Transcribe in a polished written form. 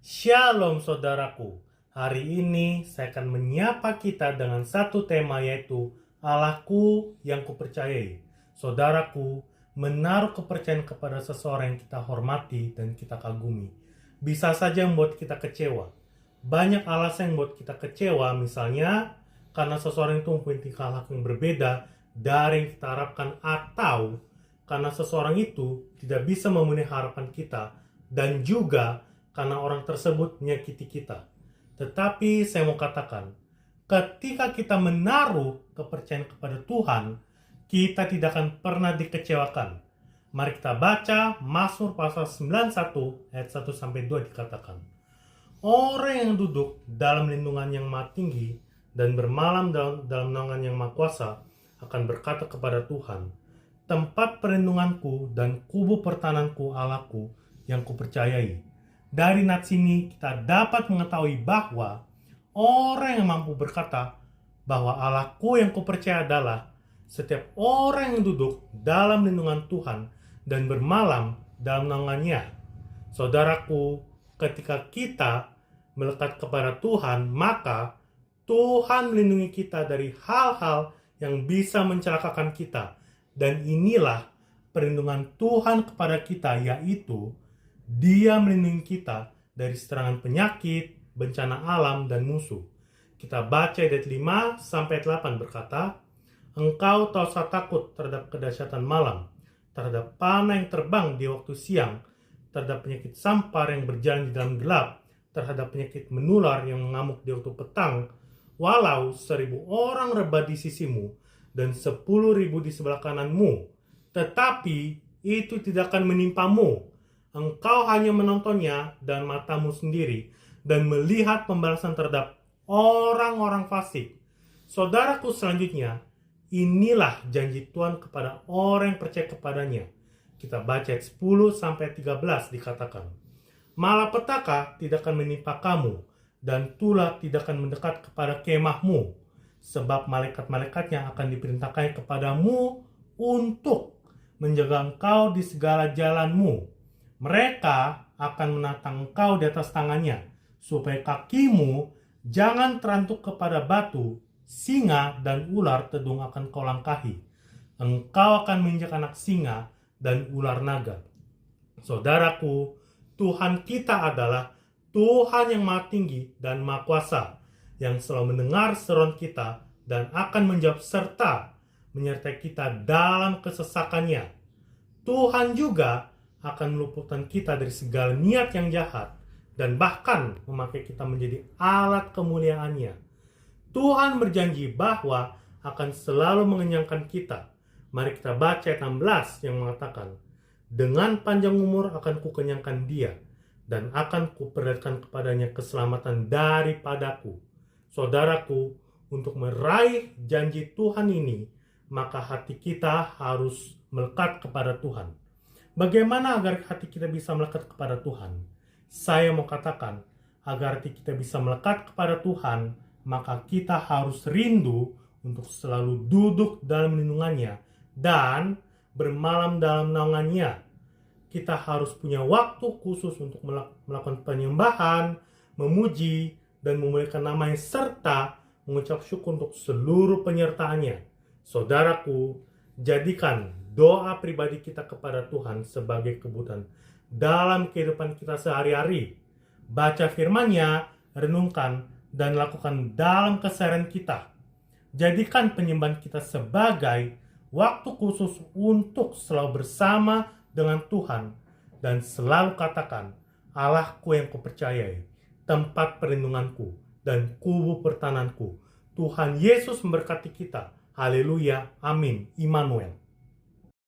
Shalom saudaraku, hari ini saya akan menyapa kita dengan satu tema, yaitu Allahku yang kupercayai. Saudaraku, menaruh kepercayaan kepada seseorang yang kita hormati dan kita kagumi bisa saja membuat kita kecewa. Banyak alasan yang membuat kita kecewa, misalnya karena seseorang itu mempunyai tingkah laku yang berbeda dari yang kita harapkan, atau karena seseorang itu tidak bisa memenuhi harapan kita, dan juga karena orang tersebut menyakiti kita. Tetapi saya mau katakan, ketika kita menaruh kepercayaan kepada Tuhan, kita tidak akan pernah dikecewakan. Mari kita baca Mazmur pasal 91 ayat 1-2 dikatakan, orang yang duduk dalam lindungan yang maha tinggi dan bermalam dalam naungan yang maha kuasa akan berkata kepada Tuhan, tempat perlindunganku dan kubu pertahananku, Allahku yang kupercayai. Dari nats ini kita dapat mengetahui bahwa orang yang mampu berkata bahwa Allahku yang kupercaya adalah setiap orang yang duduk dalam lindungan Tuhan dan bermalam dalam naungannya. Saudaraku, ketika kita melekat kepada Tuhan, maka Tuhan melindungi kita dari hal-hal yang bisa mencelakakan kita. Dan inilah perlindungan Tuhan kepada kita, yaitu Dia melindungi kita dari serangan penyakit, bencana alam, dan musuh. Kita baca ayat 5-8 berkata, engkau tak usah takut terhadap kedahsyatan malam, terhadap panah yang terbang di waktu siang, terhadap penyakit sampar yang berjalan di dalam gelap, terhadap penyakit menular yang mengamuk di waktu petang. Walau 1.000 orang rebah di sisimu dan 10.000 di sebelah kananmu, tetapi itu tidak akan menimpamu. Engkau hanya menontonnya dan matamu sendiri dan melihat pembalasan terhadap orang-orang fasik. Saudaraku, selanjutnya, inilah janji Tuhan kepada orang yang percaya kepadanya. Kita baca ayat 10-13 dikatakan, malapetaka tidak akan menimpa kamu dan tulah tidak akan mendekat kepada kemahmu, sebab malaikat-malaikatnya akan diperintahkan kepadamu untuk menjaga engkau di segala jalanmu. Mereka akan menatang engkau di atas tangannya, supaya kakimu jangan terantuk kepada batu, singa dan ular tedung akan kau langkahi. Engkau akan menginjak anak singa dan ular naga. Saudaraku, Tuhan kita adalah Tuhan yang maha tinggi dan maha kuasa, yang selalu mendengar seruan kita dan akan menjawab serta menyertai kita dalam kesesakannya. Tuhan juga akan meluputkan kita dari segala niat yang jahat dan bahkan memakai kita menjadi alat kemuliaannya. Tuhan berjanji bahwa akan selalu mengenyangkan kita. Mari kita baca ayat 16 yang mengatakan, dengan panjang umur akan kukenyangkan dia dan akan kuperlihatkan kepadanya keselamatan daripadaku. Saudaraku, untuk meraih janji Tuhan ini, maka hati kita harus melekat kepada Tuhan. Bagaimana agar hati kita bisa melekat kepada Tuhan? Saya mau katakan, agar hati kita bisa melekat kepada Tuhan, maka kita harus rindu untuk selalu duduk dalam lindungannya dan bermalam dalam naungannya. Kita harus punya waktu khusus untuk melakukan penyembahan, memuji, dan memuliakan namanya, serta mengucap syukur untuk seluruh penyertaannya. Saudaraku, jadikan doa pribadi kita kepada Tuhan sebagai kebutuhan dalam kehidupan kita sehari-hari. Baca firman-Nya, renungkan, dan lakukan dalam keseharian kita. Jadikan penyembahan kita sebagai waktu khusus untuk selalu bersama dengan Tuhan, dan selalu katakan, Allahku yang kupercayai, tempat perlindunganku, dan kubu pertahananku. Tuhan Yesus memberkati kita. Haleluya, amin, Immanuel.